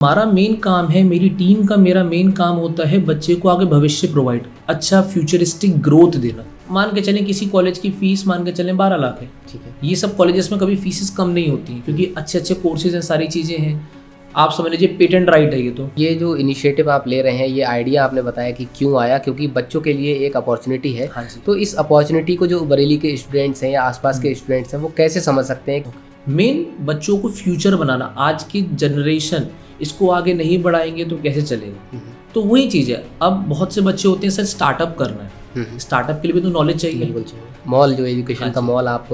हमारा मेन काम है, मेरी टीम का मेरा मेन काम होता है बच्चे को आगे भविष्य प्रोवाइड, अच्छा फ्यूचरिस्टिक ग्रोथ देना। मान के चलें किसी कॉलेज की फीस मान के चलें 12 लाख है, ठीक है। ये सब कॉलेजेस में कभी फीसेस कम नहीं होती हैं क्योंकि अच्छे अच्छे कोर्सेज हैं, सारी चीज़ें हैं। आप समझ लीजिए पेटेंट राइट है ये जो इनिशिएटिव आप ले रहे हैं, ये आइडिया आपने बताया कि क्यों आया, क्योंकि बच्चों के लिए एक अपॉर्चुनिटी है। हाँ जी। तो इस अपॉर्चुनिटी को जो बरेली के स्टूडेंट्स हैं या आसपास के स्टूडेंट्स हैं वो कैसे समझ सकते हैं? मेन बच्चों को फ्यूचर बनाना, आज की जनरेशन इसको आगे नहीं बढ़ाएंगे तो कैसे चलेगा। तो वही चीज़ है, अब बहुत से बच्चे होते हैं सर स्टार्टअप करना है, स्टार्टअप के लिए भी तो नॉलेज चाहिए। बिल्कुल चाहिए। मॉल जो एजुकेशन का मॉल आप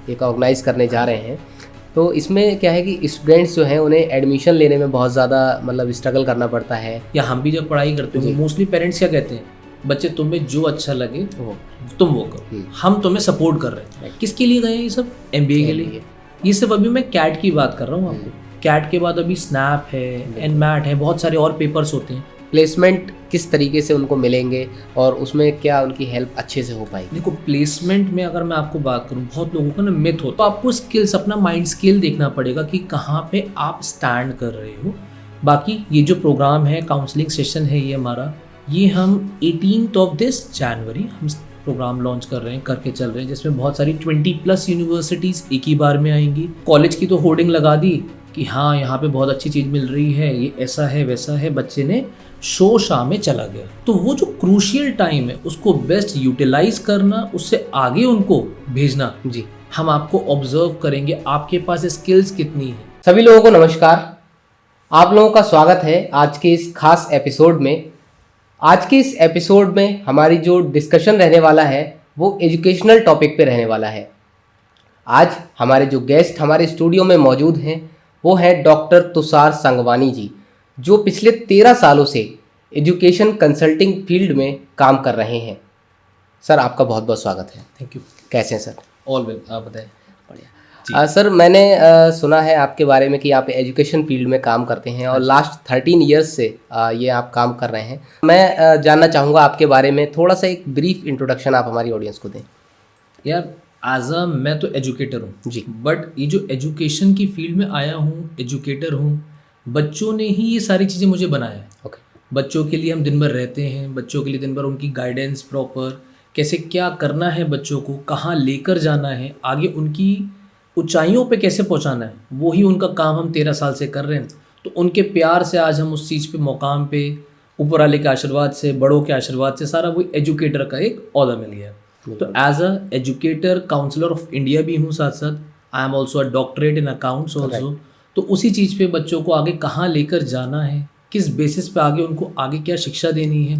एक ऑर्गेनाइज करने जा रहे हैं, तो इसमें क्या है कि स्टूडेंट्स जो हैं उन्हें एडमिशन लेने में बहुत ज़्यादा मतलब स्ट्रगल करना पड़ता है। या हम भी जब पढ़ाई करते हैं मोस्टली पेरेंट्स क्या कहते हैं, बच्चे तुम्हें जो अच्छा लगे तुम वो करो, हम तुम्हें सपोर्ट कर रहे हैं। किसके लिए गए हैं ये सब? MBA के लिए। ये सब अभी मैं कैट की बात कर रहा हूँ आपको। कैट के बाद अभी स्नैप है, एनमैट है, बहुत सारे और पेपर्स होते हैं। प्लेसमेंट किस तरीके से उनको मिलेंगे और उसमें क्या उनकी हेल्प अच्छे से हो पाएगी? देखो प्लेसमेंट में अगर मैं आपको बात करूं, बहुत लोगों का ना मिथ हो, तो आपको स्किल्स, अपना माइंड स्किल देखना पड़ेगा कि कहाँ पे आप स्टैंड कर रहे हो। बाकी ये जो प्रोग्राम है, काउंसलिंग सेशन है ये हमारा, ये हम 18 ऑफ दिस जनवरी हम प्रोग्राम लॉन्च कर रहे हैं, करके चल रहे हैं, जिसमें बहुत सारी 20+ यूनिवर्सिटीज़ एक ही बार में आएंगी। कॉलेज की तो होर्डिंग लगा दी कि हाँ यहाँ पे बहुत अच्छी चीज़ मिल रही है, ये ऐसा है वैसा है, बच्चे ने शो शाम में चला गया। तो वो जो क्रूशियल टाइम है उसको बेस्ट यूटिलाइज करना, उससे आगे उनको भेजना। जी, हम आपको ऑब्जर्व करेंगे आपके पास स्किल्स कितनी है। सभी लोगों को नमस्कार, आप लोगों का स्वागत है आज के इस खास एपिसोड में। आज के इस एपिसोड में हमारी जो डिस्कशन रहने वाला है वो एजुकेशनल टॉपिक पे रहने वाला है। आज हमारे जो गेस्ट हमारे स्टूडियो में मौजूद हैं वो है डॉक्टर तुषार संगवानी जी, जो पिछले 13 सालों से एजुकेशन कंसल्टिंग फील्ड में काम कर रहे हैं। सर आपका बहुत बहुत स्वागत है। Thank you. कैसे हैं सर? ऑल वेल, आप बताएं। बढ़िया। सर मैंने सुना है आपके बारे में कि आप एजुकेशन फील्ड में काम करते हैं और लास्ट 13 ईयर्स से ये आप काम कर रहे हैं। मैं जानना चाहूँगा आपके बारे में थोड़ा सा एक ब्रीफ इंट्रोडक्शन आप हमारी ऑडियंस को दें। यार मैं तो एजुकेटर हूँ जी, बट ये जो एजुकेशन की फील्ड में आया हूँ, एजुकेटर हूँ, बच्चों ने ही ये सारी चीज़ें मुझे बनाया है। ओके। बच्चों के लिए हम दिन भर रहते हैं, बच्चों के लिए दिन भर उनकी गाइडेंस प्रॉपर, कैसे क्या करना है, बच्चों को कहाँ लेकर जाना है, आगे उनकी ऊंचाइयों पे कैसे पहुंचाना है, वही उनका काम हम 13 साल से कर रहे हैं। तो उनके प्यार से आज हम उस चीज़ पे मुकाम पे, ऊपर वाले के आशीर्वाद से, बड़ों के आशीर्वाद से, सारा वही एजुकेटर का एक ओहदा मिल गया। तो as a educator counsellor of India भी हूँ, साथ साथ I am also a doctorate in accounts also. तो उसी चीज़ पे बच्चों को आगे कहाँ लेकर जाना है, किस बेसिस पे आगे उनको आगे क्या शिक्षा देनी है,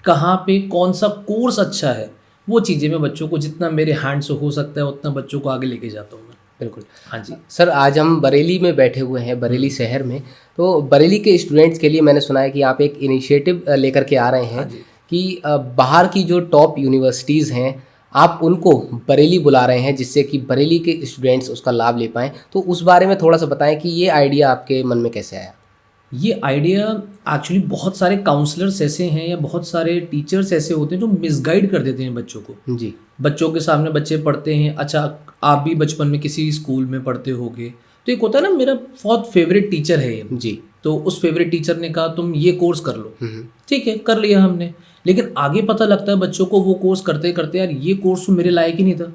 कहाँ पे कौन सा कोर्स अच्छा है, वो चीज़ें मैं बच्चों को जितना मेरे हैंड से हो सकता है उतना बच्चों को आगे लेके जाता हूँ मैं। बिल्कुल। हाँ जी सर आज हम बरेली में बैठे हुए हैं, बरेली शहर में। तो बरेली के स्टूडेंट्स के लिए मैंने सुना है कि आप एक इनिशिएटिव लेकर के आ रहे हैं कि बाहर की जो टॉप यूनिवर्सिटीज़ हैं आप उनको बरेली बुला रहे हैं, जिससे कि बरेली के स्टूडेंट्स उसका लाभ ले पाएँ। तो उस बारे में थोड़ा सा बताएं कि ये आइडिया आपके मन में कैसे आया? ये आइडिया एक्चुअली बहुत सारे काउंसलर्स ऐसे हैं या बहुत सारे टीचर्स ऐसे होते हैं जो मिसगाइड कर देते हैं बच्चों को। जी, बच्चों के सामने बच्चे पढ़ते हैं, अच्छा आप भी बचपन में किसी स्कूल में पढ़ते होगे, तो एक होता है ना मेरा बहुत फेवरेट टीचर है ये जी, तो उस फेवरेट टीचर ने कहा तुम ये कोर्स कर लो, ठीक है कर लिया हमने, लेकिन आगे पता लगता है बच्चों को वो कोर्स करते करते यार ये कोर्स तो मेरे लायक ही नहीं था।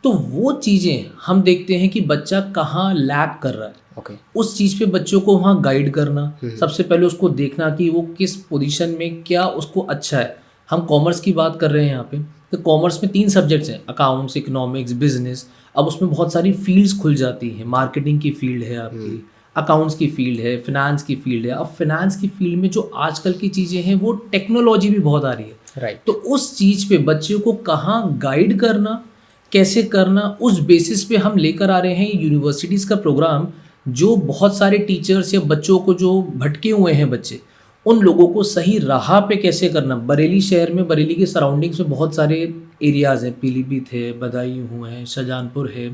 तो वो चीज़ें हम देखते हैं कि बच्चा कहाँ लैग कर रहा है। ओके। उस चीज़ पे बच्चों को वहाँ गाइड करना, सबसे पहले उसको देखना कि वो किस पोजीशन में क्या उसको अच्छा है। हम कॉमर्स की बात कर रहे हैं यहाँ पे, तो कॉमर्स में 3 सब्जेक्ट्स हैं, अकाउंट्स, इकोनॉमिक्स, बिजनेस। अब उसमें बहुत सारी फील्ड्स खुल जाती हैं, मार्केटिंग की फील्ड है आपकी, अकाउंट्स की फील्ड है, फिनेंस की फील्ड है। अब फिनेंस की फील्ड में जो आजकल की चीज़ें हैं वो टेक्नोलॉजी भी बहुत आ रही है। राइट। तो उस चीज़ पे बच्चों को कहाँ गाइड करना, कैसे करना, उस बेसिस पे हम लेकर आ रहे हैं यूनिवर्सिटीज़ का प्रोग्राम, जो बहुत सारे टीचर्स या बच्चों को जो भटके हुए हैं बच्चे, उन लोगों को सही राह पे कैसे करना। बरेली शहर में, बरेली के सराउंडिंग्स में बहुत सारे एरियाज़ हैं, पीलीभीत है, बदायूं है, शाहजहानपुर है।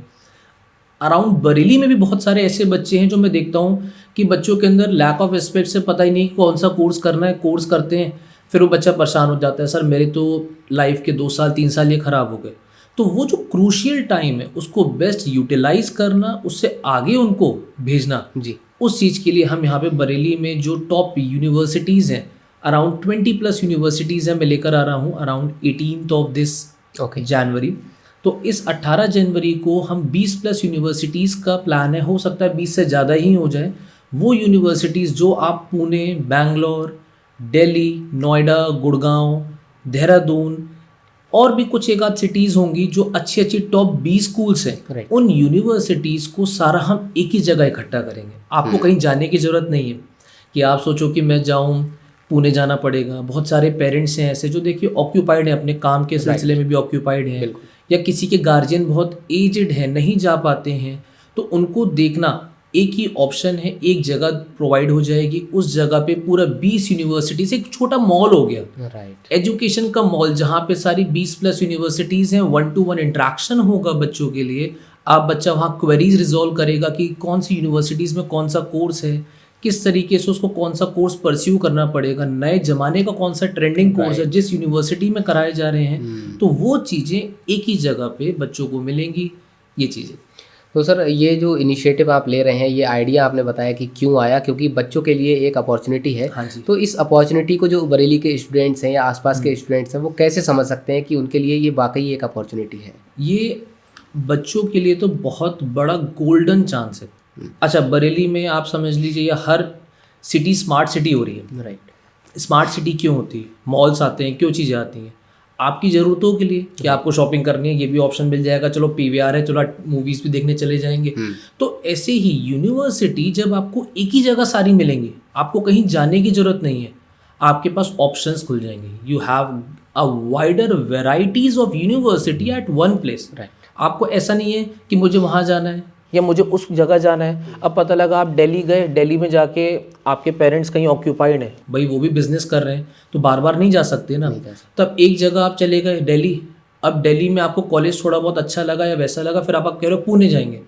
अराउंड बरेली में भी बहुत सारे ऐसे बच्चे हैं जो मैं देखता हूँ कि बच्चों के अंदर लैक ऑफ रिस्पेक्ट से पता ही नहीं कौन सा कोर्स करना है, कोर्स करते हैं, फिर वो बच्चा परेशान हो जाता है, सर मेरे तो लाइफ के 2 साल 3 साल ये ख़राब हो गए। तो वो जो क्रूशियल टाइम है उसको बेस्ट यूटिलाइज करना, उससे आगे उनको भेजना, जी, उस चीज़ के लिए हम यहाँ पे बरेली में जो टॉप यूनिवर्सिटीज़ हैं, अराउंड 20+ यूनिवर्सिटीज़ हैं, मैं लेकर आ रहा हूँ around 18th of this okay. जनवरी। तो इस 18 जनवरी को हम 20+ यूनिवर्सिटीज़ का प्लान है, हो सकता है 20 से ज़्यादा ही हो जाए। वो यूनिवर्सिटीज़ जो आप पुणे, बैंगलोर, दिल्ली, नोएडा, गुड़गांव, देहरादून और भी कुछ एक आध सिटीज़ होंगी जो अच्छी अच्छी टॉप 20 स्कूल्स हैं, Correct. उन यूनिवर्सिटीज़ को सारा हम एक ही जगह इकट्ठा करेंगे। आपको कहीं जाने की ज़रूरत नहीं है कि आप सोचो कि मैं जाऊं, पुणे जाना पड़ेगा। बहुत सारे पेरेंट्स हैं ऐसे जो देखिए ऑक्यूपाइड हैं, अपने काम के सिलसिले में भी ऑक्यूपाइड हैं, बिल्कुल। या किसी के गार्जियन बहुत एजड हैं, नहीं जा पाते हैं, तो उनको देखना एक ही ऑप्शन है, एक जगह प्रोवाइड हो जाएगी। उस जगह पे पूरा 20 यूनिवर्सिटी से एक छोटा मॉल हो गया, राइट। एजुकेशन का मॉल, जहाँ पे सारी 20+ यूनिवर्सिटीज़ हैं। 1-to-1 इंट्रैक्शन होगा बच्चों के लिए। आप बच्चा वहाँ क्वेरीज रिजॉल्व करेगा कि कौन सी यूनिवर्सिटीज़ में कौन सा कोर्स है, किस तरीके से उसको कौन सा कोर्स परस्यू करना पड़ेगा, नए ज़माने का कौन सा ट्रेंडिंग कोर्स है जिस यूनिवर्सिटी में कराए जा रहे हैं। तो वो चीज़ें एक ही जगह पे बच्चों को मिलेंगी, ये चीज़ें। तो सर, ये जो इनिशिएटिव आप ले रहे हैं, ये आइडिया आपने बताया कि क्यों आया, क्योंकि बच्चों के लिए एक अपॉर्चुनिटी है। हाँ जी। तो इस अपॉर्चुनिटी को जो बरेली के स्टूडेंट्स हैं या आसपास के स्टूडेंट्स हैं, वो कैसे समझ सकते हैं कि उनके लिए ये वाकई एक अपॉर्चुनिटी है? ये बच्चों के लिए तो बहुत बड़ा गोल्डन चांस है। अच्छा, बरेली में आप समझ लीजिए या हर सिटी स्मार्ट सिटी हो रही है। राइट। स्मार्ट सिटी क्यों होती है? मॉल्स आते हैं, क्यों चीज़ें आती हैं? आपकी ज़रूरतों के लिए कि आपको शॉपिंग करनी है, ये भी ऑप्शन मिल जाएगा। चलो पीवीआर है, चलो मूवीज़ भी देखने चले जाएंगे। तो ऐसे ही यूनिवर्सिटी जब आपको एक ही जगह सारी मिलेंगी, आपको कहीं जाने की ज़रूरत नहीं है, आपके पास ऑप्शंस खुल जाएंगे। You have a wider varieties of university at one place. Right. आपको ऐसा नहीं है कि मुझे वहाँ जाना है या मुझे उस जगह जाना है। अब पता लगा आप दिल्ली गए, दिल्ली में जाके आपके पेरेंट्स कहीं ऑक्यूपाइड हैं, भाई वो भी बिजनेस कर रहे हैं, तो बार बार नहीं जा सकते ना। तब एक जगह आप चले गए दिल्ली। अब दिल्ली में आपको कॉलेज थोड़ा बहुत अच्छा लगा या वैसा लगा, फिर आप कह रहे हो पुणे जाएंगे।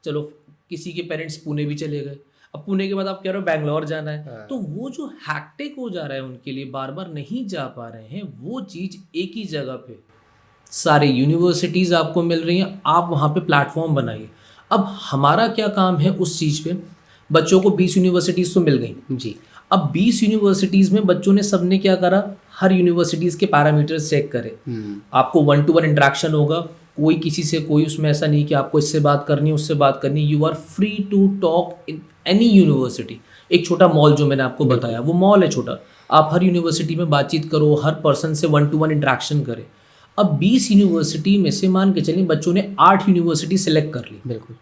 चलो किसी के पेरेंट्स पुणे भी चले गए। अब पुणे के बाद आप कह रहे हो बैंगलोर जाना है। तो वो जो हैक्टिक हो जा रहा है उनके लिए, बार बार नहीं जा पा रहे हैं, वो चीज़ एक ही जगह पे सारे यूनिवर्सिटीज़ आपको मिल रही हैं। आप वहाँ पे प्लेटफॉर्म बनाइए। अब हमारा क्या काम है उस चीज़ पे? बच्चों को 20 यूनिवर्सिटीज़ तो मिल गई जी। अब 20 यूनिवर्सिटीज़ में बच्चों ने सबने क्या करा, हर यूनिवर्सिटीज़ के पैरामीटर्स चेक करे। आपको 1-to-1 इंट्रैक्शन होगा, कोई किसी से कोई उसमें ऐसा नहीं कि आपको इससे बात करनी है उससे बात करनी। You are free to talk in any university. एक छोटा मॉल जो मैंने आपको बताया, वो मॉल है छोटा। आप हर यूनिवर्सिटी में बातचीत करो, हर पर्सन से 1-to-1 इंट्रैक्शन करें। अब 20 यूनिवर्सिटी में से मान के चलिए बच्चों ने 8 यूनिवर्सिटी सेलेक्ट कर ली। बिल्कुल।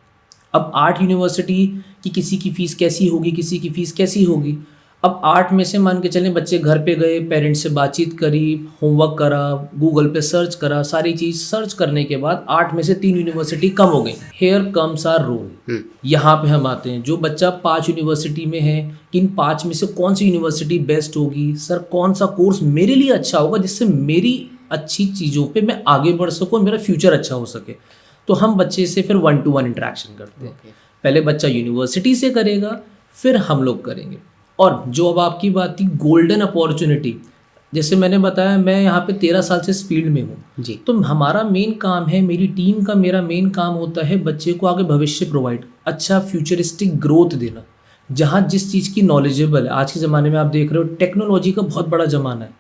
अब 8 यूनिवर्सिटी की किसी की फ़ीस कैसी होगी, किसी की फ़ीस कैसी होगी। अब 8 में से मान के चलें बच्चे घर पे गए, पेरेंट्स से बातचीत करी, होमवर्क करा, गूगल पे सर्च करा, सारी चीज़ सर्च करने के बाद 8 में से 3 यूनिवर्सिटी कम हो गई। Here comes our rule. यहाँ पे हम आते हैं, जो बच्चा 5 यूनिवर्सिटी में है, किन 5 में से कौन सी यूनिवर्सिटी बेस्ट होगी, सर कौन सा कोर्स मेरे लिए अच्छा होगा जिससे मेरी अच्छी चीज़ों पे मैं आगे बढ़ सकूँ, मेरा फ्यूचर अच्छा हो सके। तो हम बच्चे से फिर 1-to-1 इंट्रैक्शन करते हैं। पहले बच्चा यूनिवर्सिटी से करेगा, फिर हम लोग करेंगे। और जो अब आपकी बात थी गोल्डन अपॉर्चुनिटी, जैसे मैंने बताया मैं यहाँ पे 13 साल से इस फील्ड में हूँ जी। तो हमारा मेन काम है, मेरी टीम का मेरा मेन काम होता है बच्चे को आगे भविष्य प्रोवाइड, अच्छा फ्यूचरिस्टिक ग्रोथ देना। जहाँ जिस चीज़ की नॉलेजेबल है, आज के ज़माने में आप देख रहे हो टेक्नोलॉजी का बहुत बड़ा ज़माना है,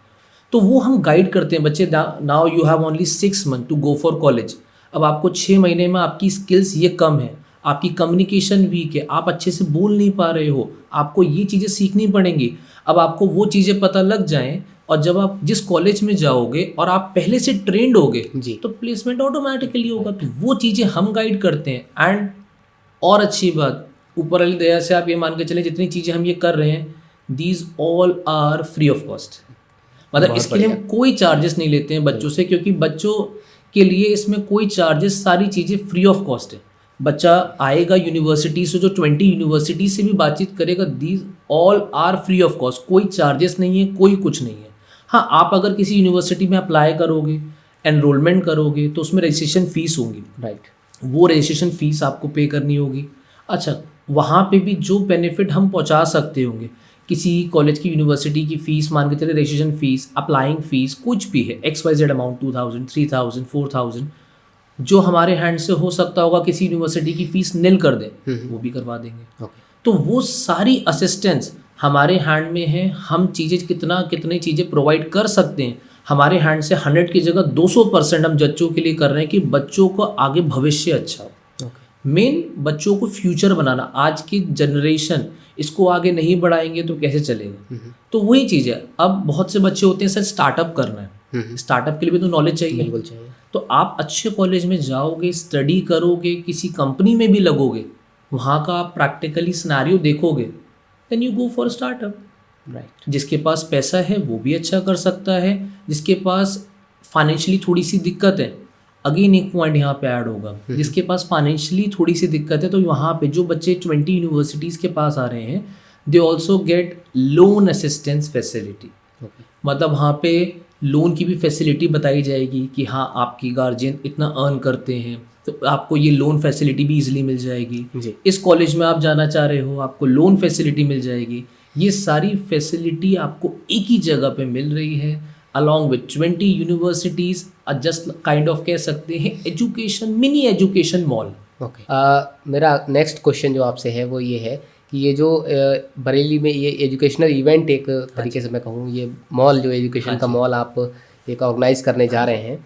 तो वो हम गाइड करते हैं बच्चे। Now you have only 6 months to go for college. अब आपको 6 महीने में आपकी स्किल्स ये कम है, आपकी कम्युनिकेशन वीक है, आप अच्छे से बोल नहीं पा रहे हो, आपको ये चीज़ें सीखनी पड़ेंगी। अब आपको वो चीज़ें पता लग जाएं और जब आप जिस कॉलेज में जाओगे और आप पहले से ट्रेंड होगे तो प्लेसमेंट ऑटोमेटिकली होगा। तो वो चीज़ें हम गाइड करते हैं। एंड और अच्छी बात, ऊपर वाली दया से आप ये मान के चलें जितनी चीज़ें हम ये कर रहे हैं, these all are free of cost. मतलब इसके लिए हम कोई चार्जेस नहीं लेते हैं बच्चों से, क्योंकि बच्चों के लिए इसमें कोई चार्जेस, सारी चीज़ें फ्री ऑफ कॉस्ट है। बच्चा आएगा यूनिवर्सिटी से, जो 20 यूनिवर्सिटी से भी बातचीत करेगा, these all are free of cost, कोई चार्जेस नहीं है, कोई कुछ नहीं है। हाँ, आप अगर किसी यूनिवर्सिटी में अप्लाई करोगे, एनरोलमेंट करोगे, तो उसमें रजिस्ट्रेशन फ़ीस होगी। राइट। वो वो रजिस्ट्रेशन फ़ीस आपको पे करनी होगी। अच्छा, वहाँ पे भी जो बेनिफिट हम पहुँचा सकते होंगे, किसी कॉलेज की यूनिवर्सिटी की फ़ीस मान के चले, रजिस्ट्रेशन फ़ीस, अप्लाइंग फ़ीस कुछ भी है, XYZ अमाउंट 2000, 3000, 4000, जो हमारे हैंड से हो सकता होगा किसी यूनिवर्सिटी की फ़ीस निल कर दें, वो भी करवा देंगे। तो वो सारी असिस्टेंस हमारे हैंड में है। हम चीज़ें कितनी चीज़ें प्रोवाइड कर सकते हैं, हमारे हैंड से 100 की जगह 200% हम बच्चों के लिए कर रहे हैं कि बच्चों को आगे भविष्य अच्छा हो। मेन बच्चों को फ्यूचर बनाना। आज की जनरेशन इसको आगे नहीं बढ़ाएंगे तो कैसे चलेगा। तो वही चीज़ है। अब बहुत से बच्चे होते हैं सर स्टार्टअप करना है, स्टार्टअप के लिए भी तो नॉलेज चाहिए। बिल्कुल चाहिए। तो आप अच्छे कॉलेज में जाओगे, स्टडी करोगे, किसी कंपनी में भी लगोगे, वहाँ का आप प्रैक्टिकली सिनेरियो देखोगे, then you go for startup. Right. जिसके पास पैसा है वो भी अच्छा कर सकता है, जिसके पास फाइनेंशियली थोड़ी सी दिक्कत है, अगेन एक पॉइंट यहाँ पे ऐड होगा, जिसके पास फाइनेंशियली थोड़ी सी दिक्कत है, तो वहाँ पे जो बच्चे 20 यूनिवर्सिटीज़ के पास आ रहे हैं, they also get loan assistance facility. मतलब वहाँ पे लोन की भी फैसिलिटी बताई जाएगी कि हाँ आपकी गार्जियन इतना अर्न करते हैं तो आपको ये लोन फैसिलिटी भी इजीली मिल जाएगी जी। इस कॉलेज में आप जाना चाह रहे हो, आपको लोन फैसिलिटी मिल जाएगी। ये सारी फैसिलिटी आपको एक ही जगह पे मिल रही है, along with 20 universities. Just kind of कह सकते हैं education, mini education mall. Okay. मेरा नेक्स्ट क्वेश्चन जो आपसे है वो ये है कि ये जो बरेली में ये एजुकेशनल इवेंट एक तरीके से मैं कहूँ, ये मॉल जो एजुकेशन का मॉल आप एक ऑर्गेनाइज करने जा रहे हैं,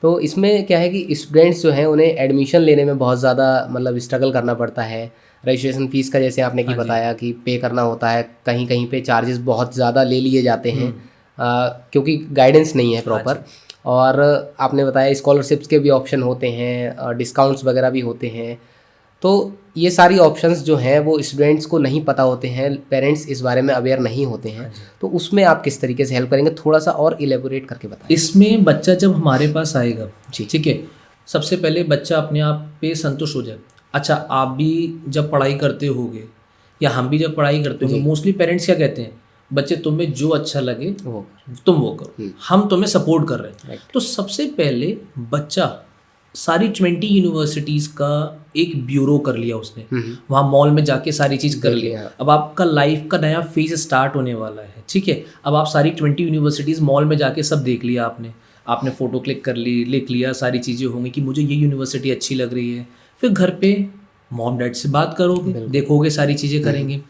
तो इसमें क्या है कि स्टूडेंट्स जो हैं उन्हें एडमिशन लेने में बहुत ज़्यादा मतलब स्ट्रगल करना पड़ता है। रजिस्ट्रेशन फ़ीस का जैसे आपने बताया कि पे करना होता है, कहीं कहीं पे चार्जेस बहुत ज़्यादा ले लिए जाते हैं क्योंकि गाइडेंस नहीं है प्रॉपर। और आपने बताया स्कॉलरशिप्स के भी ऑप्शन होते हैं, डिस्काउंट्स वगैरह भी होते हैं। तो ये सारी ऑप्शंस जो हैं वो स्टूडेंट्स को नहीं पता होते हैं, पेरेंट्स इस बारे में अवेयर नहीं होते हैं, तो उसमें आप किस तरीके से हेल्प करेंगे, थोड़ा सा और इलेबोरेट करके बताएं। इसमें बच्चा जब हमारे पास आएगा जी, ठीक है, सबसे पहले बच्चा अपने आप पे संतुष्ट हो जाए। अच्छा, आप भी जब पढ़ाई करते होगे या हम भी जब पढ़ाई करते होंगे, मोस्टली पेरेंट्स क्या कहते हैं, बच्चे तुम्हें जो अच्छा लगे तुम वो करो, हम तुम्हें सपोर्ट कर रहे हैं। तो सबसे पहले बच्चा सारी 20 यूनिवर्सिटीज़ का एक ब्यूरो कर लिया उसने, वहाँ मॉल में जाके सारी चीज़ कर लिया। अब आपका लाइफ का नया फेज स्टार्ट होने वाला है, ठीक है। अब आप सारी 20 यूनिवर्सिटीज़ मॉल में जाके सब देख लिया आपने फ़ोटो क्लिक कर ली, लिख लिया, सारी चीज़ें होंगी कि मुझे ये यूनिवर्सिटी अच्छी लग रही है। फिर घर पे मॉम डैड से बात करोगे, देखोगे, सारी चीज़ें करेंगे।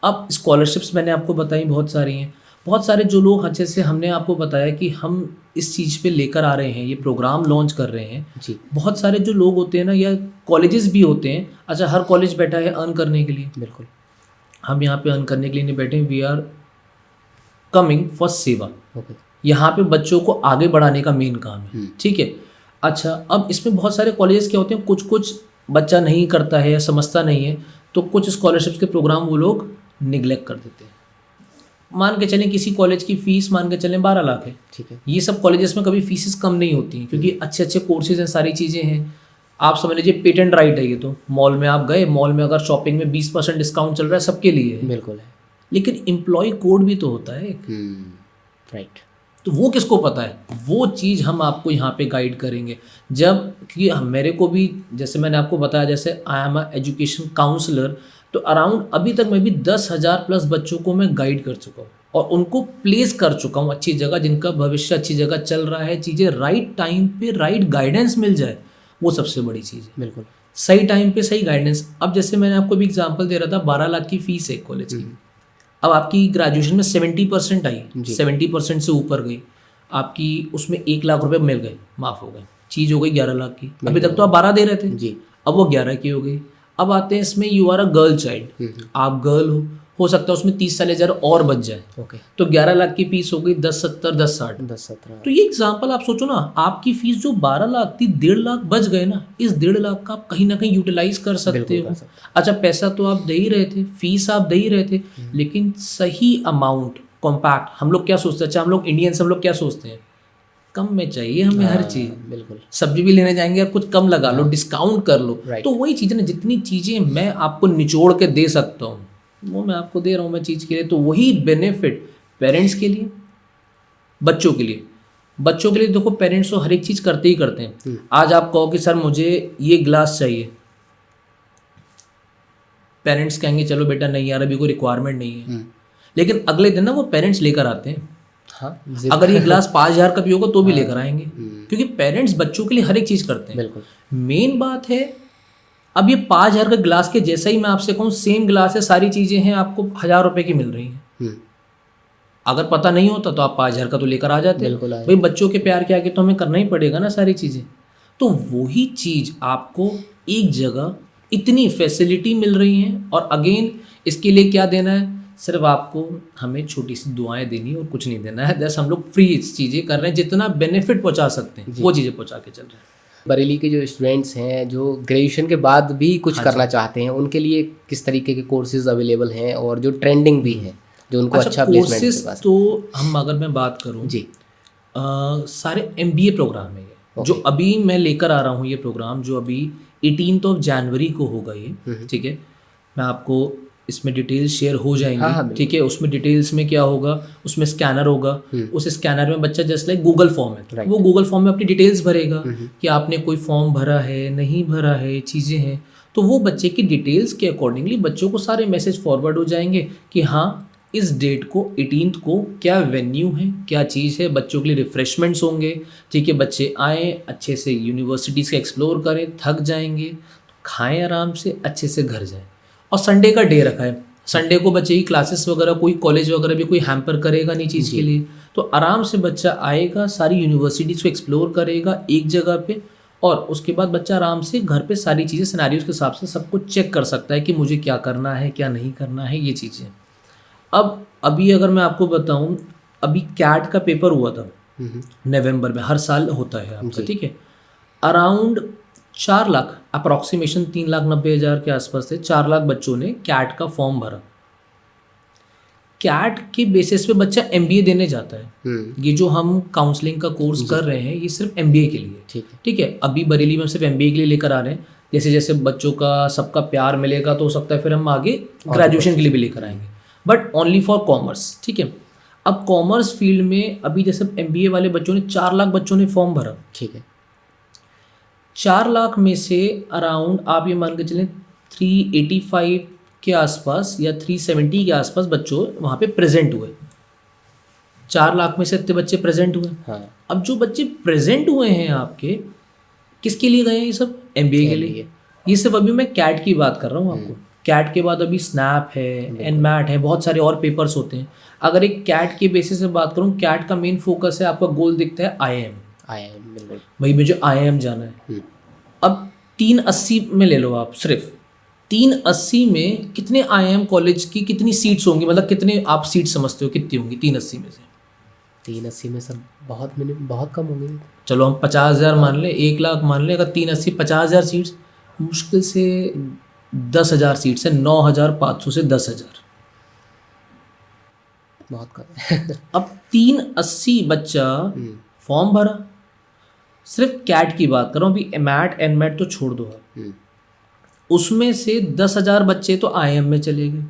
अब स्कॉलरशिप्स मैंने आपको बताई बहुत सारी हैं, बहुत सारे जो लोग अच्छे से हमने आपको बताया कि हम इस चीज़ पे लेकर आ रहे हैं, ये प्रोग्राम लॉन्च कर रहे हैं जी। बहुत सारे जो लोग होते हैं ना, या कॉलेजेस भी होते हैं। अच्छा, हर कॉलेज बैठा है अर्न करने के लिए, बिल्कुल हम यहाँ पे अर्न करने के लिए नहीं बैठे, वी आर कमिंग फॉर सेवा। यहाँ पे बच्चों को आगे बढ़ाने का मेन काम है, ठीक है। अच्छा, अब इसमें बहुत सारे कॉलेजेस क्या होते हैं, कुछ बच्चा नहीं करता है या समझता नहीं है, तो कुछ स्कॉलरशिप्स के प्रोग्राम वो लोग निगलेक्ट कर देते हैं। मान के चलें किसी कॉलेज की फ़ीस मान के चलें 12 लाख है, ठीक है। ये सब कॉलेजेस में कभी फीसेस कम नहीं होती हैं क्योंकि अच्छे अच्छे कोर्सेज हैं, सारी चीज़ें हैं। आप समझ लीजिए पेटेंट राइट है ये, तो मॉल में आप गए, मॉल में अगर शॉपिंग में 20% डिस्काउंट चल रहा है, सबके लिए है, बिल्कुल है। लेकिन एम्प्लॉय कोड भी तो होता है, राइट। तो वो किसको पता है, वो चीज़ हम आपको यहाँ पे गाइड करेंगे। जब कि मेरे को भी, जैसे मैंने आपको बताया, जैसे I am a education counsellor, तो अराउंड अभी तक मैं भी 10,000 प्लस बच्चों को मैं गाइड कर चुका हूँ और उनको प्लेस कर चुका हूँ अच्छी जगह, जिनका भविष्य अच्छी जगह चल रहा है। चीज़ें राइट टाइम पे राइट गाइडेंस मिल जाए, वो सबसे बड़ी चीज़ है। बिल्कुल सही टाइम पे सही गाइडेंस। अब जैसे मैंने आपको भी एग्जांपल दे रहा था, 12 लाख की फ़ीस है कॉलेज की। अब आपकी ग्रेजुएशन में 70% आई, 70% से ऊपर गई, आपकी उसमें 1 लाख रुपए मिल गए, माफ़ हो गए, चीज़ हो गई 11 लाख की। अभी तक तो आप 12 दे रहे थे जी, अब वो 11 की हो गई। अब आते हैं इसमें, you are a girl child, आप गर्ल हो सकता है उसमें 30-40,000 और बच जाए, ओके। तो 11 लाख की फीस हो गई 10-70, 10-60, 10-17। तो ये एग्जांपल आप सोचो ना, आपकी फीस जो 12 लाख थी, 1.5 लाख बच गए ना, इस 1.5 लाख का आप कहीं ना कहीं यूटिलाइज कर सकते हो। अच्छा, पैसा तो आप दे ही रहे थे, फीस आप दे ही रहे थे, लेकिन सही अमाउंट कॉम्पैक्ट। हम लोग क्या सोचते हैं, अच्छा हम लोग इंडियंस, हम लोग क्या सोचते हैं, कम में चाहिए हमें हर चीज़। बिल्कुल, सब्जी भी लेने जाएंगे आप, कुछ कम लगा लो, डिस्काउंट कर लो। तो वही चीज़ ना, जितनी चीज़ें मैं आपको निचोड़ के दे सकता हूँ वो मैं आपको दे रहा हूँ मैं चीज़ के लिए। तो वही बेनिफिट पेरेंट्स के लिए, बच्चों के लिए। बच्चों के लिए देखो, पेरेंट्स तो हर एक चीज़ करते ही करते हैं। आज आप कहो कि सर मुझे ये ग्लास चाहिए, पेरेंट्स कहेंगे चलो बेटा नहीं यार अभी कोई रिक्वायरमेंट नहीं है, लेकिन अगले दिन ना वो पेरेंट्स लेकर आते हैं। हाँ, अगर ये ग्लास 5,000 का भी होगा तो भी लेकर आएंगे, क्योंकि पेरेंट्स बच्चों के लिए हर एक चीज़ करते हैं। बिल्कुल, मेन बात है अब ये 5,000 का गिलास के जैसा ही मैं आपसे कहूँ सेम गिलास है, सारी चीज़ें हैं, आपको 1,000 रुपये की मिल रही हैं। अगर पता नहीं होता तो आप 5,000 का तो लेकर आ जाते। बिल्कुल आए। भाई बच्चों के प्यार के आगे तो हमें करना ही पड़ेगा ना सारी चीज़ें। तो वही चीज़ आपको एक जगह इतनी फैसिलिटी मिल रही हैं, और अगेन इसके लिए क्या देना है, सिर्फ आपको हमें छोटी सी दुआएं देनी है और कुछ नहीं देना है। जैसे हम लोग फ्री चीज़ें कर रहे हैं, जितना बेनिफिट पहुंचा सकते हैं वो चीज़ें पहुंचा के चल रहे हैं। बरेली के जो स्टूडेंट्स हैं जो ग्रेजुएशन के बाद भी कुछ करना चाहते हैं, उनके लिए किस तरीके के कोर्सेज अवेलेबल हैं और जो ट्रेंडिंग भी हैं जो उनको अच्छा प्लेसमेंट कोर्सेज तो हम अगर मैं बात करूँ जी सारे MBA प्रोग्राम है ये, जो अभी मैं लेकर आ रहा हूँ। ये प्रोग्राम जो अभी 18 जनवरी को होगा ये, ठीक है। मैं आपको इसमें डिटेल्स शेयर हो जाएंगी, ठीक है। उसमें डिटेल्स में क्या होगा, उसमें स्कैनर होगा, उस स्कैनर में बच्चा जस्ट लाइक गूगल फॉर्म है, वो गूगल फॉर्म में अपनी डिटेल्स भरेगा कि आपने कोई फॉर्म भरा है नहीं भरा है, चीज़ें हैं। तो वो बच्चे की डिटेल्स के अकॉर्डिंगली बच्चों को सारे मैसेज फॉरवर्ड हो जाएंगे कि हाँ इस डेट को 18 को क्या वेन्यू है, क्या चीज़ है। बच्चों के लिए रिफ्रेशमेंट्स होंगे, ठीक है। बच्चे आएँ अच्छे से यूनिवर्सिटीज़ का एक्सप्लोर करें, थक जाएंगे खाएं आराम से, अच्छे से घर जाएं। और संडे का डे रखा है, संडे को बच्चे की क्लासेस वगैरह कोई कॉलेज वगैरह भी कोई हैम्पर करेगा नहीं चीज़ के लिए, तो आराम से बच्चा आएगा, सारी यूनिवर्सिटीज़ को एक्सप्लोर करेगा एक जगह पे, और उसके बाद बच्चा आराम से घर पे सारी चीज़ें सिनेरियोज के हिसाब से सब कुछ चेक कर सकता है कि मुझे क्या करना है क्या नहीं करना है, ये चीज़ें। अब अभी अगर मैं आपको बताऊं, अभी कैट का पेपर हुआ था नवंबर में, हर साल होता है आपका, ठीक है। अराउंड 4 लाख अप्रॉक्सीमेशन 3,90,000 के आसपास थे, 4 लाख बच्चों ने कैट का फॉर्म भरा। कैट के बेसिस पे बच्चा MBA देने जाता है। ये जो हम काउंसलिंग का कोर्स कर रहे हैं ये सिर्फ MBA के लिए, ठीक है। अभी बरेली में सिर्फ MBA के लिए लेकर आ रहे हैं। जैसे जैसे बच्चों का सबका प्यार मिलेगा तो हो सकता है फिर हम आगे ग्रेजुएशन के लिए भी लेकर आएंगे, बट ओनली फॉर कॉमर्स, ठीक है। अब कॉमर्स फील्ड में अभी जैसे MBA वाले बच्चों ने 4 लाख बच्चों ने फॉर्म भरा, ठीक है। 4 लाख में से अराउंड आप ये मान के चलें 385 के आसपास या 370 के आसपास बच्चों वहाँ पे प्रेजेंट हुए। 4 लाख में से इतने बच्चे प्रेजेंट हुए। हाँ। अब जो बच्चे प्रेजेंट हुए हैं आपके, किसके लिए गए हैं ये सब? MBA के लिए। ये सिर्फ अभी मैं कैट की बात कर रहा हूँ आपको। कैट के बाद अभी स्नैप है, एनमैट है, बहुत सारे और पेपर्स होते हैं। अगर एक कैट के बेसिस से बात करूँ, कैट का मेन फोकस है, आपका गोल दिखता है IIM, बिल्कुल भाई मुझे IIM जाना है। अब 380 में ले लो आप, सिर्फ 380 में कितने IIM कॉलेज की कितनी सीट्स होंगी, मतलब कितने आप सीट समझते हो कितनी होंगी 380 में से? 380 में सब बहुत कम होंगे। चलो हम 50,000 मान लें, 1 लाख मान लें, अगर 380 50,000 सीट्स, मुश्किल से 10,000 सीट्स है, 9,500 से 10,000, बहुत कम। अब 380 बच्चा फॉर्म भरा। सिर्फ कैट की बात कर रहा हूँ, अभी एमैट एनमैट तो छोड़ दो आप, उसमें से 10,000 बच्चे तो IIM में चले गए।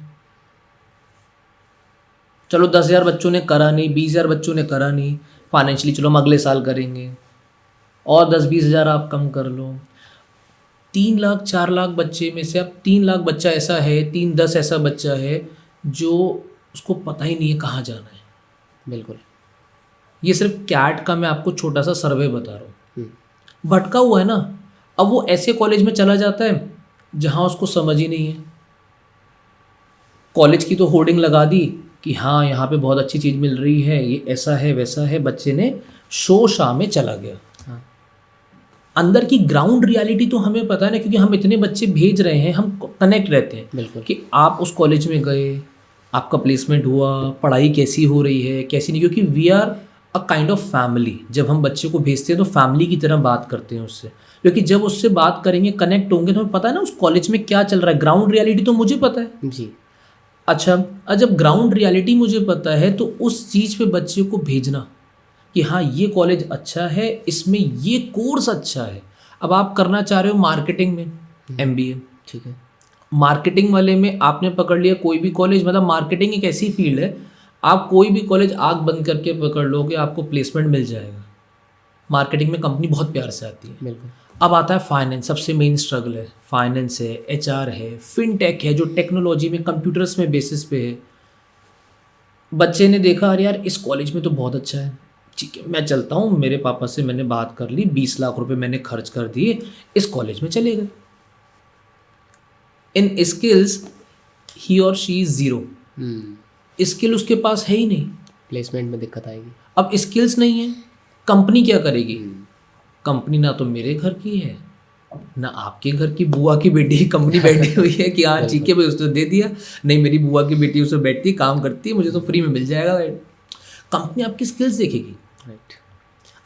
चलो 10,000 बच्चों ने करा नहीं, 20,000 बच्चों ने करा नहीं फाइनेंशियली, चलो हम अगले साल करेंगे, और 10-20,000 आप कम कर लो। 3 लाख 4 लाख बच्चे में से अब 3 लाख बच्चा ऐसा है, 3-10 ऐसा बच्चा है जो उसको पता ही नहीं है कहाँ जाना है। बिल्कुल। ये सिर्फ कैट का मैं आपको छोटा सा सर्वे बता रहा हूँ। भटका हुआ है ना। अब वो ऐसे कॉलेज में चला जाता है जहाँ उसको समझ ही नहीं है। कॉलेज की तो होर्डिंग लगा दी कि हाँ यहाँ पे बहुत अच्छी चीज़ मिल रही है, ये ऐसा है वैसा है, बच्चे ने शो शाह में चला गया। हाँ। अंदर की ग्राउंड रियलिटी तो हमें पता है ना, क्योंकि हम इतने बच्चे भेज रहे हैं, हम कनेक्ट रहते हैं। बिल्कुल। कि आप उस कॉलेज में गए, आपका प्लेसमेंट हुआ, पढ़ाई कैसी हो रही है कैसी नहीं, क्योंकि we are a kind of family. जब हम बच्चे को भेजते हैं तो फैमिली की तरह बात करते हैं उससे, क्योंकि जब उससे बात करेंगे, कनेक्ट होंगे, तो हमें पता है ना उस कॉलेज में क्या चल रहा है। ग्राउंड रियलिटी तो मुझे पता है जी। अच्छा, जब ग्राउंड रियलिटी मुझे पता है तो उस चीज़ पे बच्चे को भेजना कि हाँ ये कॉलेज अच्छा है, इसमें ये कोर्स अच्छा है। अब आप करना चाह रहे हो मार्केटिंग में MBA, ठीक है। मार्केटिंग वाले में आपने पकड़ लिया कोई भी कॉलेज, मतलब मार्केटिंग एक ऐसी फील्ड है, आप कोई भी कॉलेज आग बंद करके पकड़ लोगे, आपको प्लेसमेंट मिल जाएगा। मार्केटिंग में कंपनी बहुत प्यार से आती है। बिल्कुल। अब आता है फाइनेंस, सबसे मेन स्ट्रगल है। फाइनेंस है, HR है, फिनटेक है, जो टेक्नोलॉजी में कंप्यूटर्स में बेसिस पे है। बच्चे ने देखा अरे यार इस कॉलेज में तो बहुत अच्छा है, ठीक है मैं चलता हूँ, मेरे पापा से मैंने बात कर ली, 20 लाख रुपए मैंने खर्च कर दिए, इस कॉलेज में चले गए। इन स्किल्स ही और शी इज जीरो। स्किल उसके पास है ही नहीं, प्लेसमेंट में दिक्कत आएगी। अब स्किल्स नहीं है, कंपनी क्या करेगी? कंपनी ना तो मेरे घर की है ना आपके घर की, बुआ की बेटी की कंपनी बैठी हुई है कि हाँ ठीक है भाई उसने दे दिया, नहीं मेरी बुआ की बेटी उसमें बैठती है काम करती है, मुझे तो फ्री में मिल जाएगा। कंपनी आपकी स्किल्स देखेगी। राइट।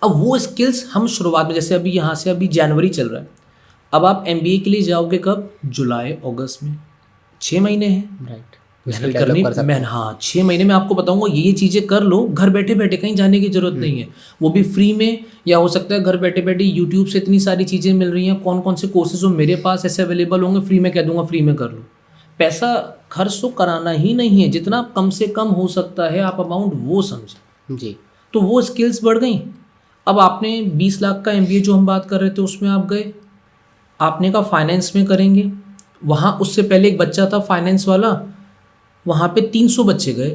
अब वो स्किल्स हम शुरुआत में, जैसे अभी यहाँ से अभी जनवरी चल रहा है, अब आप MBA के लिए जाओगे कब? जुलाई अगस्त में, 6 महीने हैं। राइट। मेहनत करनी, हाँ 6 महीने में आपको बताऊंगा ये चीज़ें कर लो, घर बैठे बैठे, कहीं जाने की जरूरत नहीं है, वो भी फ्री में। या हो सकता है घर बैठे बैठे यूट्यूब से इतनी सारी चीज़ें मिल रही हैं, कौन कौन से कोर्सेज मेरे पास ऐसे अवेलेबल होंगे, फ्री में कह दूंगा फ्री में कर लो। पैसा खर्च तो कराना ही नहीं है, जितना कम से कम हो सकता है आप अमाउंट वो समझें जी। तो वो स्किल्स बढ़ गई। अब आपने 20 लाख का MBA जो हम बात कर रहे थे उसमें आप गए, आपने कहा फाइनेंस में करेंगे, वहाँ उससे पहले एक बच्चा था फाइनेंस वाला, वहाँ पे 300 बच्चे गए,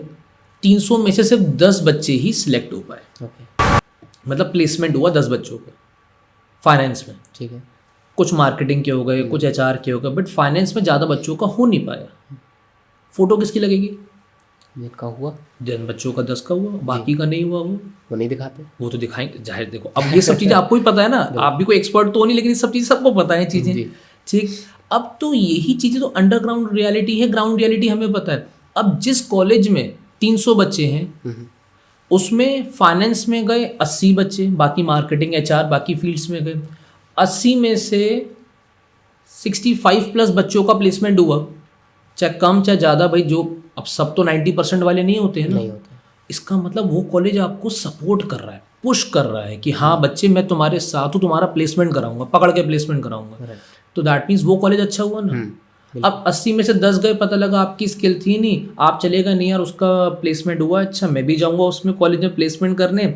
300 में से सिर्फ 10 बच्चे ही सिलेक्ट हो पाए। ओके। मतलब प्लेसमेंट हुआ 10 बच्चों का फाइनेंस में। ठीक है। कुछ मार्केटिंग के हो गए, कुछ HR के हो गए, बट फाइनेंस में ज़्यादा बच्चों का हो नहीं पाया। फोटो किसकी लगेगी? जिनका हुआ, जिन बच्चों का 10 का हुआ, बाकी का नहीं हुआ, वो नहीं दिखाते। वो तो दिखाएंगे जाहिर। देखो अब ये सब चीज़ें आपको ही पता है ना, आप भी कोई एक्सपर्ट तो हो नहीं, लेकिन ये सब चीज़ सबको पता है चीज़ें। ठीक, अब तो यही चीज़ें तो अंडरग्राउंड रियलिटी है, ग्राउंड रियलिटी हमें पता है। अब जिस कॉलेज में 300 बच्चे हैं उसमें फाइनेंस में गए 80 बच्चे, बाकी मार्केटिंग HR बाकी फील्ड्स में गए, 80 में से 65 प्लस बच्चों का प्लेसमेंट हुआ, चाहे कम चाहे ज़्यादा भाई, जो अब सब तो 90% वाले नहीं होते हैं ना, नहीं होता। इसका मतलब वो कॉलेज आपको सपोर्ट कर रहा है, पुश कर रहा है कि हाँ बच्चे मैं तुम्हारे साथ हूँ, तुम्हारा प्लेसमेंट कराऊंगा, पकड़ के प्लेसमेंट कराऊंगा। तो दैट मीन्स वो कॉलेज अच्छा हुआ ना। अब 80 में से 10 गए, पता लगा आपकी स्किल थी नहीं, आप चलेगा नहीं यार, उसका प्लेसमेंट हुआ, अच्छा मैं भी जाऊंगा उसमें कॉलेज में प्लेसमेंट करने।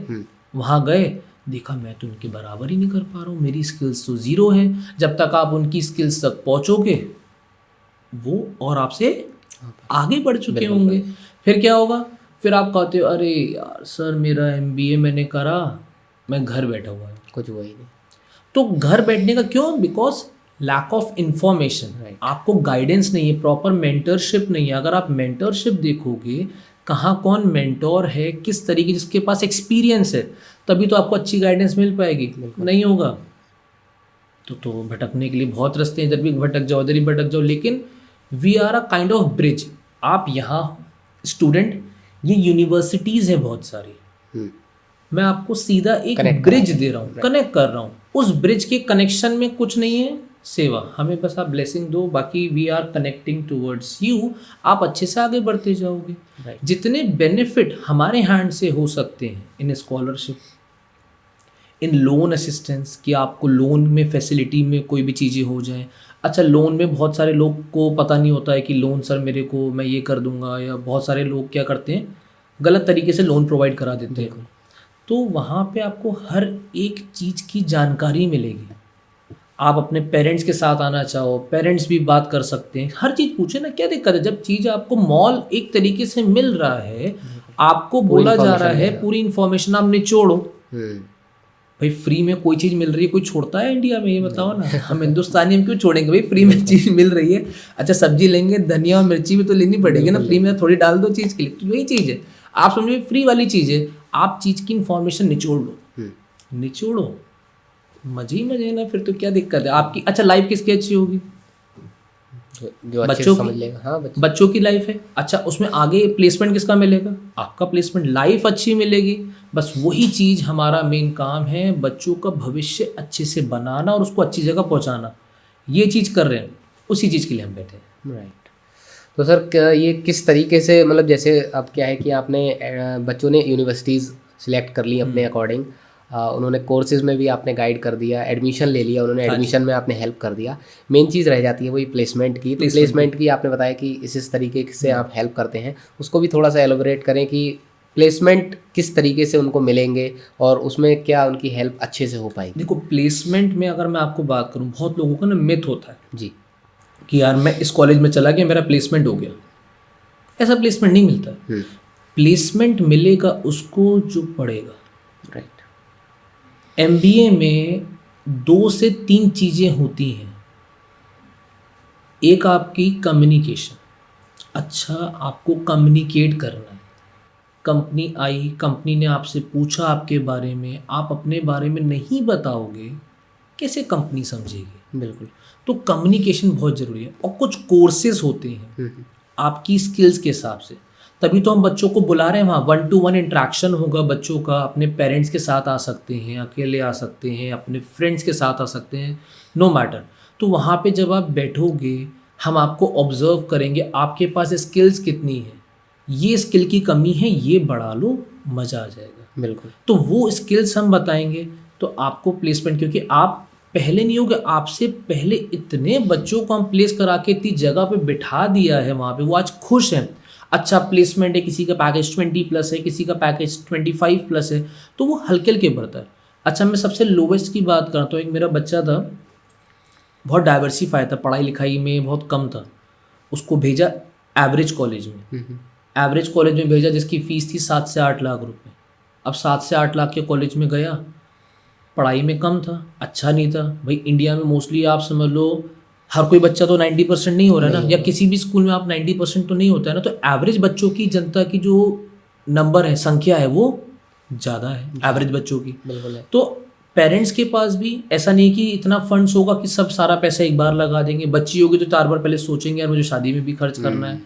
वहाँ गए, देखा मैं तो उनके बराबर ही नहीं कर पा रहा हूँ, मेरी स्किल्स तो ज़ीरो है। जब तक आप उनकी स्किल्स तक पहुँचोगे वो और आपसे आगे बढ़ चुके होंगे, फिर क्या होगा? फिर आप कहते हो अरे यार सर मेरा MBA मैंने करा, मैं घर बैठा हुआ है, कुछ हुआ ही नहीं। तो घर बैठने का क्यों? बिकॉज लैक ऑफ इंफॉर्मेशन, आपको गाइडेंस नहीं है, प्रॉपर मेंटरशिप नहीं है। अगर आप मेंटरशिप देखोगे, कहाँ कौन मेंटोर है, किस तरीके, जिसके पास एक्सपीरियंस है, तभी तो आपको अच्छी गाइडेंस मिल पाएगी। नहीं होगा तो भटकने के लिए बहुत रास्ते हैं, इधर भी भटक जाओ, इधर ही भटक जाओ। लेकिन we are a kind of bridge. आप यहाँ स्टूडेंट, ये यूनिवर्सिटीज़ हैं बहुत सारी, मैं आपको सीधा एक ब्रिज दे रहा हूँ, कनेक्ट कर रहा हूँ। उस ब्रिज के कनेक्शन में कुछ नहीं है, सेवा, हमें बस आप ब्लेसिंग दो, बाकी we are connecting towards you. आप अच्छे से आगे बढ़ते जाओगे। जितने बेनिफिट हमारे हैंड से हो सकते हैं इन स्कॉलरशिप, इन लोन असिस्टेंस, कि आपको लोन में फैसिलिटी में कोई भी चीज़ें हो जाएं। अच्छा, लोन में बहुत सारे लोग को पता नहीं होता है कि लोन सर मेरे को मैं ये कर दूंगा, या बहुत सारे लोग क्या करते हैं गलत तरीके से लोन प्रोवाइड करा देते हैं। तो वहाँ पे आपको हर एक चीज़ की जानकारी मिलेगी। आप अपने पेरेंट्स के साथ आना चाहो, पेरेंट्स भी बात कर सकते हैं, हर चीज़ पूछे ना, क्या दिक्कत है? जब चीज़ आपको मॉल एक तरीके से मिल रहा है, आपको बोला जा रहा है, पूरी इन्फॉर्मेशन आप निचोड़ो। भाई फ्री में कोई चीज़ मिल रही है, कोई छोड़ता है इंडिया में? ये बताओ ना। हम हिंदुस्तानी हम क्यों छोड़ेंगे भाई? फ्री में चीज़ मिल रही है, अच्छा सब्जी लेंगे, धनिया और मिर्ची भी तो लेनी पड़ेगी ना, फ्री में थोड़ी डाल दो चीज़ के लिए। तो वही चीज़ है, आप समझो फ्री वाली चीज़ है, आप चीज़ की इन्फॉर्मेशन निचोड़ लो, निचोड़ो, मजे ही मजे ना, फिर तो क्या दिक्कत है आपकी? अच्छा लाइफ किसकी अच्छी होगी? जो अच्छे समझ लेगा। हाँ, बच्चों की लाइफ है। अच्छा, उसमें आगे प्लेसमेंट किसका मिलेगा? आपका प्लेसमेंट, लाइफ अच्छी मिलेगी। बस वही चीज़ हमारा मेन काम है, बच्चों का भविष्य अच्छे से बनाना और उसको अच्छी जगह पहुंचाना। ये चीज़ कर रहे हैं, उसी चीज़ के लिए हम बैठे हैं। राइट। तो सर ये किस तरीके से, मतलब जैसे अब क्या है कि आपने बच्चों ने यूनिवर्सिटीज़ सिलेक्ट कर ली अपने अकॉर्डिंग, उन्होंने कोर्सेज़ में भी आपने गाइड कर दिया, एडमिशन ले लिया उन्होंने, एडमिशन में आपने हेल्प कर दिया। मेन चीज़ रह जाती है वही प्लेसमेंट की। तो प्लेसमेंट की आपने बताया कि इस तरीके से आप हेल्प करते हैं, उसको भी थोड़ा सा एलोबरेट करें कि प्लेसमेंट किस तरीके से उनको मिलेंगे और उसमें क्या उनकी हेल्प अच्छे से हो पाएगी। देखो प्लेसमेंट में अगर मैं आपको बात करूँ, बहुत लोगों का ना मिथ होता है जी कि यार मैं इस कॉलेज में चला गया, मेरा प्लेसमेंट हो गया। ऐसा प्लेसमेंट नहीं मिलता। प्लेसमेंट मिलेगा उसको जो पढ़ेगा। राइट। MBA में 2 से 3 चीज़ें होती हैं। एक आपकी कम्युनिकेशन, अच्छा आपको कम्युनिकेट करना है। कंपनी आई, कंपनी ने आपसे पूछा आपके बारे में, आप अपने बारे में नहीं बताओगे, कैसे कंपनी समझेगी? बिल्कुल। तो कम्युनिकेशन बहुत ज़रूरी है। और कुछ कोर्सेज होते हैं आपकी स्किल्स के हिसाब से, तभी तो हम बच्चों को बुला रहे हैं वहाँ। 1-to-1 इंटरेक्शन होगा बच्चों का, अपने पेरेंट्स के साथ आ सकते हैं, अकेले आ सकते हैं, अपने फ्रेंड्स के साथ आ सकते हैं, नो मैटर। तो वहाँ पे जब आप बैठोगे, हम आपको ऑब्जर्व करेंगे, आपके पास स्किल्स कितनी है, ये स्किल की कमी है, ये बढ़ा लो, मज़ा आ जाएगा। बिल्कुल। तो वो स्किल्स हम बताएंगे तो आपको प्लेसमेंट, क्योंकि आप पहले नहीं होगे, आपसे पहले इतने बच्चों को हम प्लेस करा के इतनी जगह पे बिठा दिया है वहाँ पे, वो आज खुश हैं। अच्छा प्लेसमेंट है, किसी का पैकेज 20+ है, किसी का पैकेज 25+ है, तो वो हल्के हल्के बढ़ता है। अच्छा मैं सबसे लोवेस्ट की बात करता हूँ। एक मेरा बच्चा था, बहुत डाइवर्सिफाई था, पढ़ाई लिखाई में बहुत कम था, उसको भेजा एवरेज कॉलेज में। एवरेज कॉलेज में भेजा जिसकी फ़ीस थी 7 से 8 लाख रुपए। अब 7 से 8 लाख के कॉलेज में गया, पढ़ाई में कम था, अच्छा नहीं था। भाई इंडिया में मोस्टली आप समझ लो हर कोई बच्चा तो 90% नहीं हो रहा है ना, या किसी भी स्कूल में आप 90% तो नहीं होता है ना। तो एवरेज बच्चों की, जनता की जो नंबर है, संख्या है, वो ज़्यादा है एवरेज बच्चों की। बिल्कुल है। तो पेरेंट्स के पास भी ऐसा नहीं कि इतना फंड्स होगा कि सब सारा पैसा एक बार लगा देंगे। बच्ची होगी तो 4 बार पहले सोचेंगे यार मुझे शादी में भी खर्च करना है।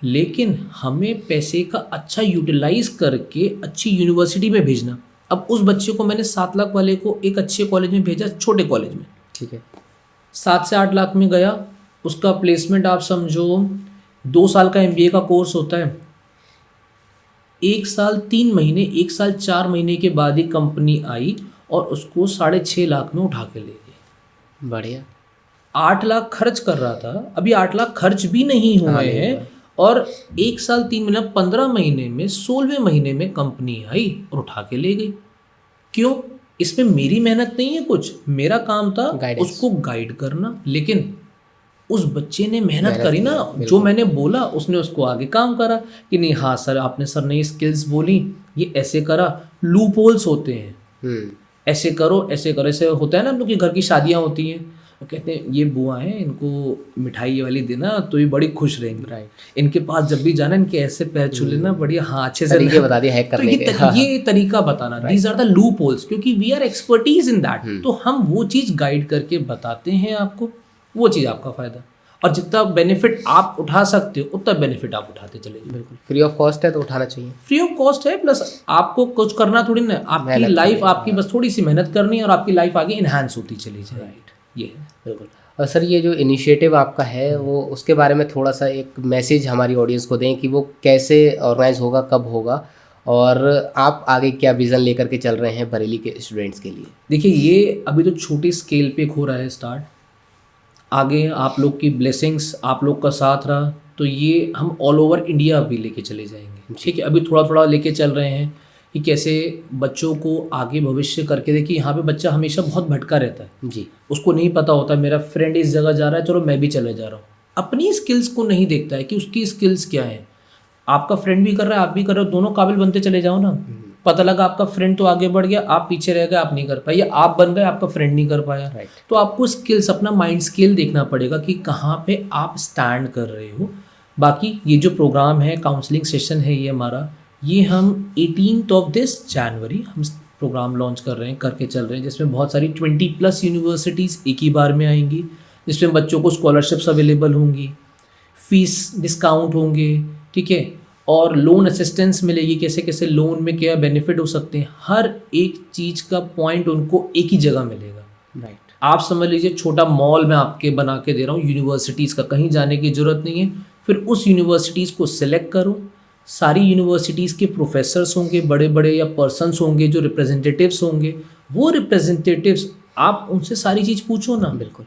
लेकिन हमें पैसे का अच्छा यूटिलाइज करके अच्छी यूनिवर्सिटी में भेजना। अब उस बच्चे को मैंने 7 लाख वाले को एक अच्छे कॉलेज में भेजा, छोटे कॉलेज में, ठीक है। 7 से 8 लाख में गया, उसका प्लेसमेंट आप समझो 2 साल का MBA का कोर्स होता है, 1 साल 3 महीने, 1 साल 4 महीने के बाद ही कंपनी आई और उसको 6.5 लाख में उठा के ले गई। बढ़िया। 8 लाख खर्च कर रहा था, अभी 8 लाख खर्च भी नहीं हुए हैं, और 1 साल 3 महीना 15 महीने में 16वें महीने में कंपनी आई और उठा के ले गई। क्यों? इसमें मेरी मेहनत नहीं है कुछ, मेरा काम था उसको गाइड करना। लेकिन उस बच्चे ने मेहनत करी ना, जो मैंने बोला उसने उसको आगे काम करा कि नहीं हाँ सर आपने सर नई स्किल्स बोली, ये ऐसे करा। लूप होल्स होते हैं, ऐसे करो ऐसे करो। ऐसे होता है ना हम लोग की घर की शादियाँ होती हैं, कहते हैं ये बुआ है, इनको मिठाई वाली देना तो ये बड़ी खुश रहेंगी, राइट। इनके पास जब भी जाना इनके ऐसे पैर छू लेना, बढ़िया हाँ अच्छे से तरीके बता दिए हैक करने के। ये तरीका बताना, these are the loopholes, क्योंकि we are expertise in that. तो हम वो चीज़ गाइड करके बताते हैं आपको, वो चीज़ आपका फ़ायदा। और जितना बेनिफिट आप उठा सकते हो उतना बेनिफिट आप उठाते चले जाइए। बिल्कुल फ्री ऑफ कॉस्ट है तो उठाना चाहिए। फ्री ऑफ कॉस्ट है, प्लस आपको कुछ करना थोड़ी ना, आपकी लाइफ आपकी बस थोड़ी सी मेहनत करनी है और आपकी लाइफ आगे इन्हांस होती चली जाए, राइट। ये है बिल्कुल। और सर ये जो इनिशिएटिव आपका है वो उसके बारे में थोड़ा सा एक मैसेज हमारी ऑडियंस को दें कि वो कैसे ऑर्गेनाइज होगा, कब होगा, और आप आगे क्या विज़न लेकर के चल रहे हैं बरेली के स्टूडेंट्स के लिए। देखिए ये अभी तो छोटी स्केल पे हो रहा है स्टार्ट, आगे आप लोग की ब्लेसिंग्स, आप लोग का साथ रहा तो ये हम ऑल ओवर इंडिया भी लेके चले जाएंगे, ठीक है। अभी थोड़ा थोड़ा लेके चल रहे हैं कि कैसे बच्चों को आगे भविष्य करके देखिए। यहाँ पे बच्चा हमेशा बहुत भटका रहता है जी, उसको नहीं पता होता मेरा फ्रेंड इस जगह जा रहा है, चलो मैं भी चले जा रहा हूँ। अपनी स्किल्स को नहीं देखता है कि उसकी स्किल्स क्या है। आपका फ्रेंड भी कर रहा है, आप भी कर रहे हो, दोनों काबिल बनते चले जाओ ना। पता लगा आपका फ्रेंड तो आगे बढ़ गया, आप पीछे रह गए, आप नहीं कर पाए, या आप बन गए, आपका फ्रेंड नहीं कर पाया। तो आपको स्किल्स, अपना माइंड स्केल देखना पड़ेगा कि कहाँ पे आप स्टैंड कर रहे हो। बाकी ये जो प्रोग्राम है, काउंसलिंग सेशन है ये हमारा, ये हम 18 जनवरी हम प्रोग्राम लॉन्च कर रहे हैं, करके चल रहे हैं, जिसमें बहुत सारी 20+ यूनिवर्सिटीज़ एक ही बार में आएंगी, जिसमें बच्चों को स्कॉलरशिप्स अवेलेबल होंगी, फीस डिस्काउंट होंगे, ठीक है, और लोन असिस्टेंस मिलेगी, कैसे कैसे लोन में क्या बेनिफिट हो सकते हैं, हर एक चीज़ का पॉइंट उनको एक ही जगह मिलेगा, राइट। आप समझ लीजिए छोटा मॉल मैं आपके बना के दे रहा हूँ यूनिवर्सिटीज़ का, कहीं जाने की ज़रूरत नहीं है। फिर उस यूनिवर्सिटीज़ को सिलेक्ट करो, सारी यूनिवर्सिटीज़ के प्रोफेसर्स होंगे, बड़े बड़े या पर्सनस होंगे जो रिप्रेजेंटेटिव्स होंगे, वो रिप्रेजेंटेटिव्स आप उनसे सारी चीज़ पूछो ना। बिल्कुल,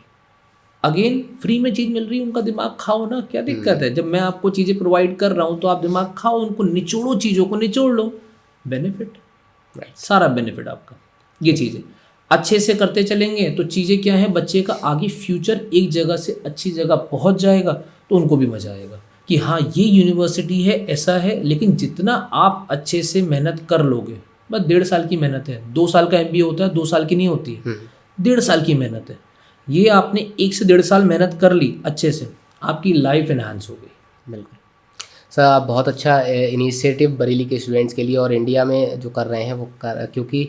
अगेन फ्री में चीज़ मिल रही है, उनका दिमाग खाओ ना, क्या दिक्कत है। जब मैं आपको चीज़ें प्रोवाइड कर रहा हूँ तो आप दिमाग खाओ, उनको निचोड़ो, चीज़ों को निचोड़ लो, बेनिफिट, राइट, सारा बेनिफिट आपका। ये चीज़ें अच्छे से करते चलेंगे तो चीज़ें क्या है, बच्चे का आगे फ्यूचर एक जगह से अच्छी जगह पहुँच जाएगा, तो उनको भी मज़ा आएगा कि हाँ ये यूनिवर्सिटी है, ऐसा है। लेकिन जितना आप अच्छे से मेहनत कर लोगे, बस 1.5 साल की मेहनत है, 2 साल का MBA होता है, 2 साल की नहीं होती है, 1.5 साल की मेहनत है। ये आपने 1 से 1.5 साल मेहनत कर ली अच्छे से, आपकी लाइफ एनहांस हो गई। बिल्कुल सर, आप बहुत अच्छा इनिशिएटिव बरेली के स्टूडेंट्स के लिए और इंडिया में जो कर रहे हैं वो क्योंकि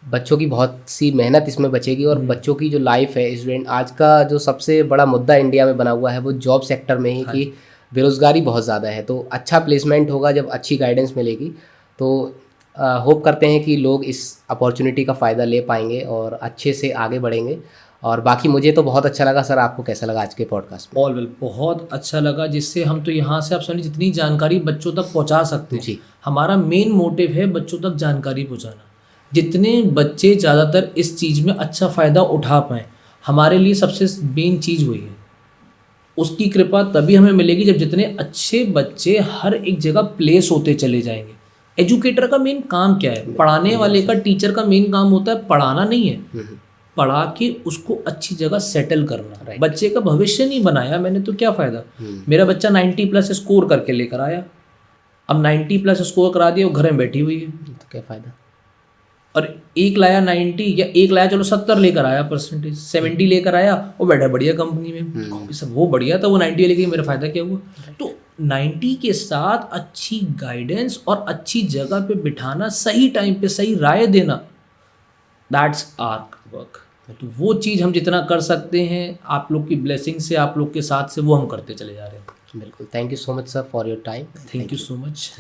बच्चों की बहुत सी मेहनत इसमें बचेगी और बच्चों की जो लाइफ है, स्टूडेंट आज का जो सबसे बड़ा मुद्दा इंडिया में बना हुआ है वो जॉब सेक्टर में ही कि बेरोज़गारी बहुत ज़्यादा है। तो अच्छा प्लेसमेंट होगा जब अच्छी गाइडेंस मिलेगी, तो होप करते हैं कि लोग इस अपॉर्चुनिटी का फ़ायदा ले पाएंगे और अच्छे से आगे बढ़ेंगे। और बाकी मुझे तो बहुत अच्छा लगा सर, आपको कैसा लगा आज के पॉडकास्ट में? ऑल वेल, बहुत अच्छा लगा, जिससे हम तो यहाँ से आप समझिए जितनी जानकारी बच्चों तक पहुँचा सकते हैं। जी। हमारा मेन मोटिव है बच्चों तक जानकारी पहुँचाना, जितने बच्चे ज़्यादातर इस चीज़ में अच्छा फ़ायदा उठा पाएँ, हमारे लिए सबसे मेन चीज़ वही है। उसकी कृपा तभी हमें मिलेगी जब जितने अच्छे बच्चे हर एक जगह प्लेस होते चले जाएंगे। एजुकेटर का मेन काम क्या है? पढ़ाने वाले का, टीचर का मेन काम होता है पढ़ाना नहीं है, पढ़ा के उसको अच्छी जगह सेटल करना। बच्चे का भविष्य नहीं बनाया मैंने तो क्या फ़ायदा? मेरा बच्चा 90+ स्कोर करके लेकर आया, अब 90+ स्कोर करा दिया, वो घर में बैठी हुई है, तो क्या फ़ायदा? और एक लाया 90 या एक लाया चलो 70 लेकर आया, परसेंटेज 70 लेकर आया, वो बैठा बढ़िया कंपनी में, सब वो बढ़िया था, वो 90 लेके मेरा फ़ायदा क्या हुआ? तो 90 के साथ अच्छी गाइडेंस और अच्छी जगह पे बिठाना, सही टाइम पे सही राय देना, दैट्स आवर वर्क। तो वो चीज़ हम जितना कर सकते हैं आप लोग की ब्लेसिंग से, आप लोग के साथ से, वो हम करते चले जा रहे हैं। बिल्कुल, thank you so much sir for your time. Thank you so much.